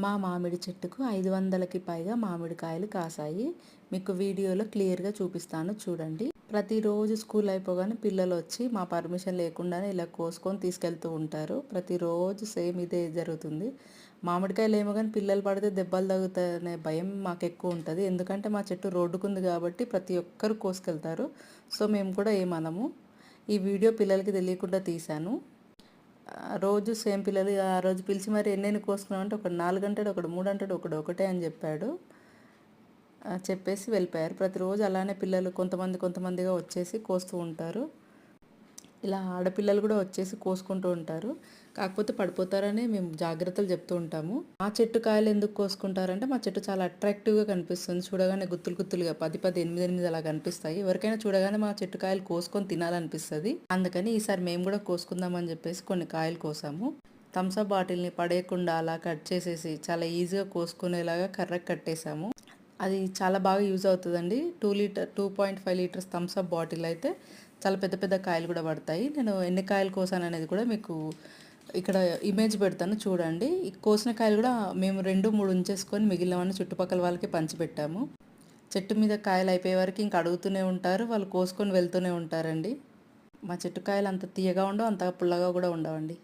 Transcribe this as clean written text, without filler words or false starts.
మా మామిడి చెట్టుకు 500కి పైగా మామిడికాయలు కాసాయి. మీకు వీడియోలో క్లియర్‌గా చూపిస్తాను చూడండి. ప్రతిరోజు స్కూల్ అయిపోగానే పిల్లలు వచ్చి మా పర్మిషన్ లేకుండానే ఇలా కోసుకొని తీసుకెళ్తూ ఉంటారు. ప్రతిరోజు సేమ్ ఇదే జరుగుతుంది. మామిడికాయలు ఏమో కానీ పిల్లలు పడితే దెబ్బలు తగులుతాయనే భయం మాకెక్కువ ఉంటుంది. ఎందుకంటే మా చెట్టు రోడ్డుకుంది కాబట్టి ప్రతి ఒక్కరు కోసుకెళ్తారు. సో మేము కూడా ఏమనము. ఈ వీడియో పిల్లలకి తెలియకుండా తీశాను. రోజు సేమ్ పిల్లలు ఆ రోజు పిలిచి మరి ఎన్నెన్ని కోసుకున్నామంటే ఒకడు 4 అంటాడు, ఒకడు 3 అంటాడు, ఒకడు ఒకటే అని చెప్పాడు. చెప్పేసి వెళ్ళిపోయారు. ప్రతిరోజు అలానే పిల్లలు కొంతమందిగా వచ్చేసి కోస్తూ ఉంటారు. ఇలా ఆడపిల్లలు కూడా వచ్చేసి కోసుకుంటూ ఉంటారు. కాకపోతే పడిపోతారని మేము జాగ్రత్తలు చెప్తూ ఉంటాము. మా చెట్టు కాయలు ఎందుకు కోసుకుంటారంటే మా చెట్టు చాలా అట్రాక్టివ్గా కనిపిస్తుంది. చూడగానే గుత్తులు గుత్తులుగా 10, 10, 8, 8 అలా కనిపిస్తాయి. ఎవరికైనా చూడగానే మా చెట్టు కాయలు కోసుకొని తినాలనిపిస్తుంది. అందుకని ఈసారి మేము కూడా కోసుకుందామని చెప్పేసి కొన్ని కాయలు కోసాము. థమ్స్అప్ బాటిల్ని పడేయకుండా అలా కట్ చేసేసి చాలా ఈజీగా కోసుకునేలాగా కర్రకు కట్టేసాము. అది చాలా బాగా యూజ్ అవుతుందండి. 2.5 లీటర్స్ థమ్స్అప్ బాటిల్ అయితే చాలా పెద్ద పెద్ద కాయలు కూడా పడతాయి. నేను ఎన్ని కాయలు కోసాను అనేది కూడా మీకు ఇక్కడ ఇమేజ్ పెడతాను చూడండి. ఈ కోసిన కాయలు కూడా మేము 2, 3 ఉంచేసుకొని మిగిలినవన్నీ చుట్టుపక్కల వాళ్ళకి పంచిపెట్టాము. చెట్టు మీద కాయలు అయిపోయే వరకు ఇంక అడుగుతూనే ఉంటారు. వాళ్ళు కోసుకొని వెళ్తూనే ఉంటారండి. మా చెట్టు కాయలు అంత తీయగా ఉండవు, అంత పుల్లగా కూడా ఉండవండి.